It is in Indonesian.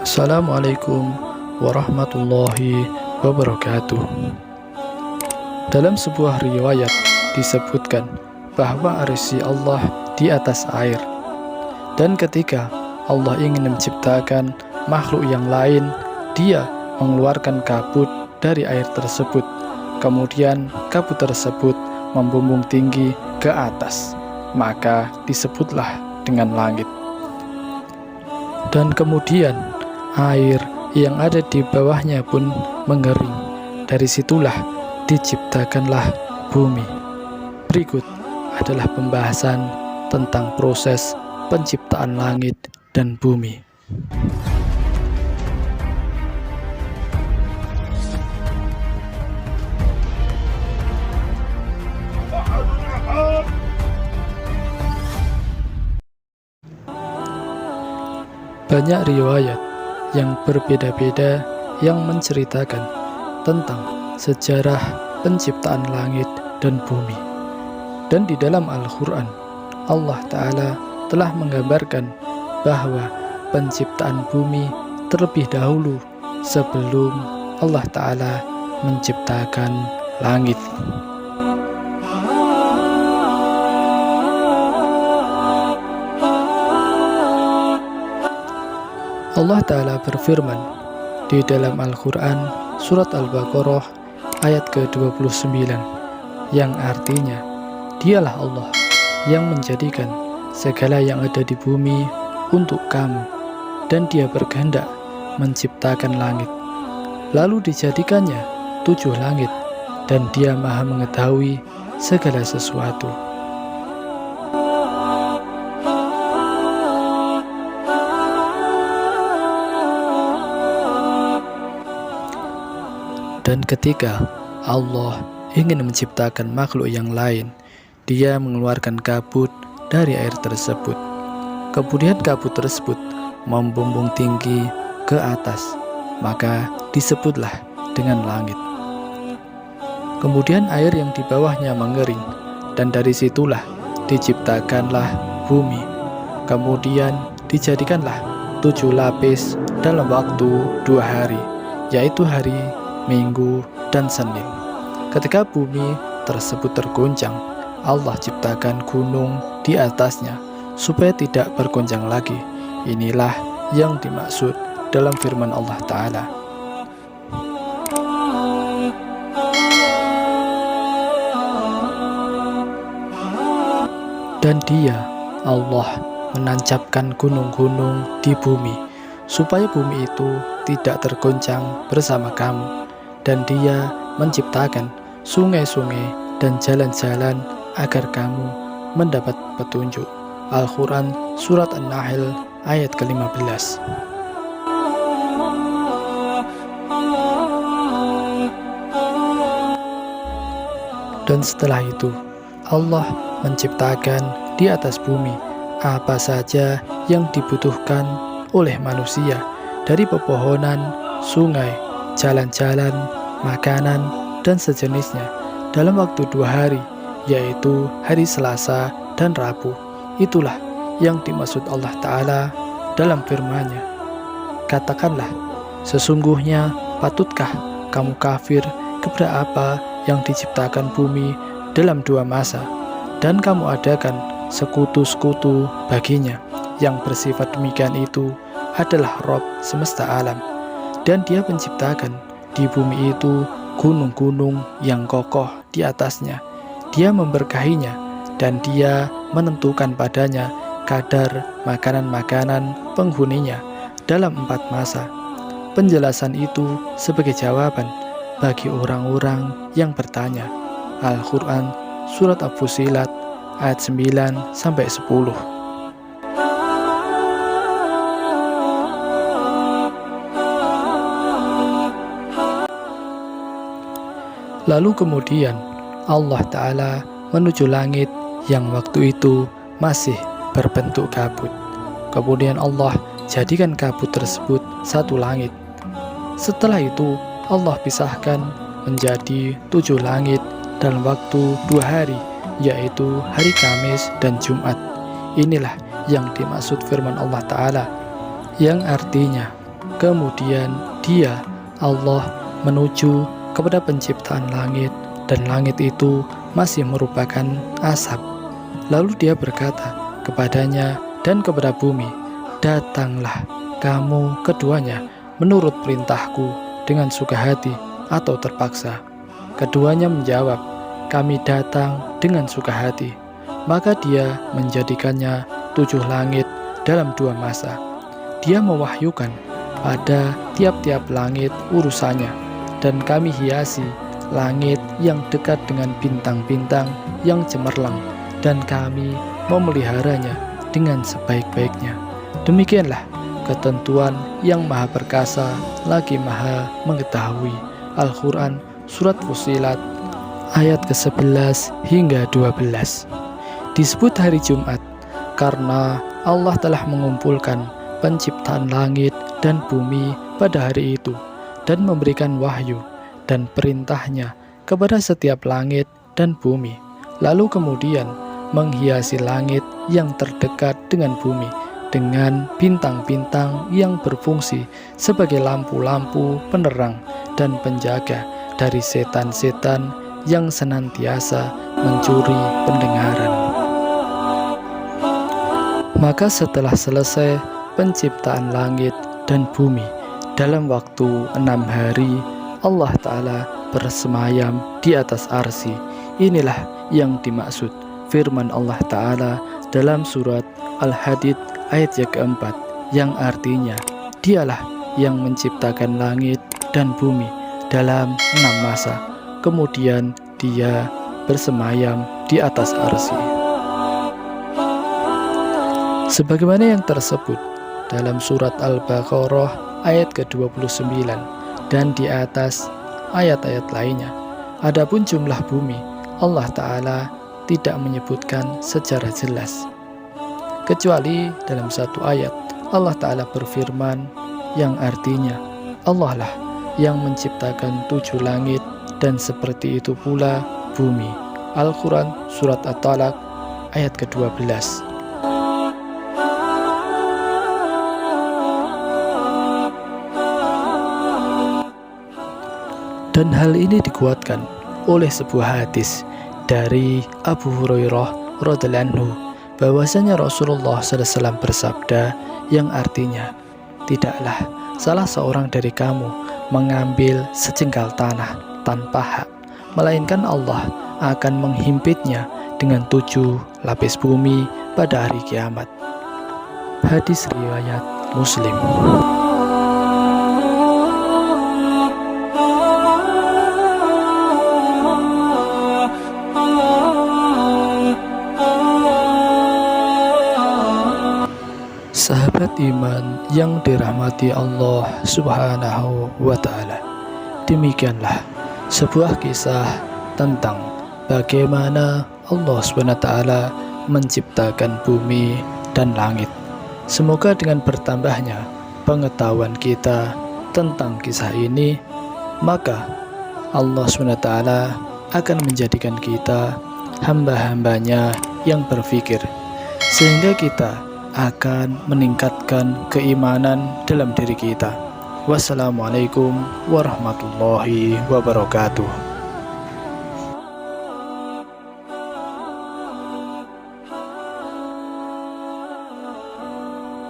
Assalamualaikum warahmatullahi wabarakatuh. Dalam sebuah riwayat disebutkan bahwa arsy Allah di atas air, dan ketika Allah ingin menciptakan makhluk yang lain, Dia mengeluarkan kabut dari air tersebut. Kemudian kabut tersebut membumbung tinggi ke atas, maka disebutlah dengan langit. Dan kemudian air yang ada di bawahnya pun mengering. Dari situlah diciptakanlah bumi. Berikut adalah pembahasan tentang proses penciptaan langit dan bumi. Banyak riwayat yang berbeda-beda yang menceritakan tentang sejarah penciptaan langit dan bumi. Dan di dalam Al-Quran, Allah Ta'ala telah menggambarkan bahwa penciptaan bumi terlebih dahulu sebelum Allah Ta'ala menciptakan langit. Allah Ta'ala berfirman di dalam Al-Quran surat Al-Baqarah ayat ke-29 yang artinya, Dialah Allah yang menjadikan segala yang ada di bumi untuk kamu, dan Dia berkehendak menciptakan langit, lalu dijadikannya 7 langit, dan Dia Maha mengetahui segala sesuatu. Dan ketika Allah ingin menciptakan makhluk yang lain, Dia mengeluarkan kabut dari air tersebut. Kemudian kabut tersebut membumbung tinggi ke atas, maka disebutlah dengan langit. Kemudian air yang di bawahnya mengering, dan dari situlah diciptakanlah bumi. Kemudian dijadikanlah 7 lapis dalam waktu 2 hari, yaitu hari Minggu dan Senin. Ketika bumi tersebut tergoncang, Allah ciptakan gunung di atasnya supaya tidak bergoncang lagi. Inilah yang dimaksud dalam firman Allah Ta'ala. Dan Dia, Allah, menancapkan gunung-gunung di bumi supaya bumi itu tidak tergoncang bersama kamu. Dan Dia menciptakan sungai-sungai dan jalan-jalan agar kamu mendapat petunjuk. Al-Quran Surat An-Nahl ayat ke-15. Dan setelah itu Allah menciptakan di atas bumi apa saja yang dibutuhkan oleh manusia, dari pepohonan, sungai, jalan-jalan, makanan, dan sejenisnya dalam waktu 2 hari, yaitu hari Selasa dan Rabu. Itulah yang dimaksud Allah Ta'ala dalam firman-Nya. Katakanlah, sesungguhnya patutkah kamu kafir kepada apa yang diciptakan bumi dalam 2 masa, dan kamu adakan sekutu-sekutu baginya. Yang bersifat demikian itu adalah Rabb semesta alam, dan Dia menciptakan di bumi itu gunung-gunung yang kokoh di atasnya. Dia memberkahinya, dan Dia menentukan padanya kadar makanan-makanan penghuninya dalam 4 masa. Penjelasan itu sebagai jawaban bagi orang-orang yang bertanya. Al-Quran Surat Al-Fusilat ayat 9-10. Lalu kemudian Allah Ta'ala menuju langit yang waktu itu masih berbentuk kabut. Kemudian Allah jadikan kabut tersebut 1 langit. Setelah itu Allah pisahkan menjadi 7 langit dalam waktu 2 hari, yaitu hari Kamis dan Jumat. Inilah yang dimaksud firman Allah Ta'ala, yang artinya, Kemudian dia, Allah, menuju kepada penciptaan langit, dan langit itu masih merupakan asap. Lalu dia berkata kepadanya dan kepada bumi, "Datanglah kamu keduanya menurut perintahku dengan suka hati atau terpaksa." Keduanya menjawab, "Kami datang dengan suka hati." Maka dia menjadikannya 7 langit dalam 2 masa. Dia mewahyukan pada tiap-tiap langit urusannya, dan kami hiasi langit yang dekat dengan bintang-bintang yang cemerlang, dan kami memeliharanya dengan sebaik-baiknya. Demikianlah ketentuan yang maha perkasa lagi maha mengetahui. Al-Quran Surat Fussilat ayat ke-11 hingga 12. Disebut hari Jumat karena Allah telah mengumpulkan penciptaan langit dan bumi pada hari itu dan memberikan wahyu dan perintahnya kepada setiap langit dan bumi, lalu kemudian menghiasi langit yang terdekat dengan bumi dengan bintang-bintang yang berfungsi sebagai lampu-lampu penerang dan penjaga dari setan-setan yang senantiasa mencuri pendengaran. Maka setelah selesai penciptaan langit dan bumi dalam waktu 6 hari, Allah Ta'ala bersemayam di atas arsy. Inilah yang dimaksud firman Allah Ta'ala dalam surat Al-Hadid ayat yang keempat, yang artinya dialah yang menciptakan langit dan bumi dalam 6 masa, kemudian dia bersemayam di atas arsy. Sebagaimana yang tersebut dalam surat Al-Baqarah ayat ke-29 dan di atas ayat-ayat lainnya. Adapun jumlah bumi, Allah Ta'ala tidak menyebutkan secara jelas, kecuali dalam satu ayat Allah Ta'ala berfirman yang artinya, Allah lah yang menciptakan 7 langit dan seperti itu pula bumi. Al-Quran Surat At-Talaq ayat ke-12. Dan hal ini dikuatkan oleh sebuah hadis dari Abu Hurairah radhiyallahu anhu, bahwasanya Rasulullah SAW bersabda yang artinya, tidaklah salah seorang dari kamu mengambil sejengkal tanah tanpa hak, melainkan Allah akan menghimpitnya dengan 7 lapis bumi pada hari kiamat. Hadis riwayat Muslim. Sahabat iman yang dirahmati Allah Subhanahu wa Ta'ala, demikianlah sebuah kisah tentang bagaimana Allah Subhanahu wa Ta'ala menciptakan bumi dan langit. Semoga dengan bertambahnya pengetahuan kita tentang kisah ini, maka Allah Subhanahu wa Ta'ala akan menjadikan kita hamba-hambanya yang berfikir, sehingga kita akan meningkatkan keimanan dalam diri kita. Wassalamualaikum warahmatullahi wabarakatuh.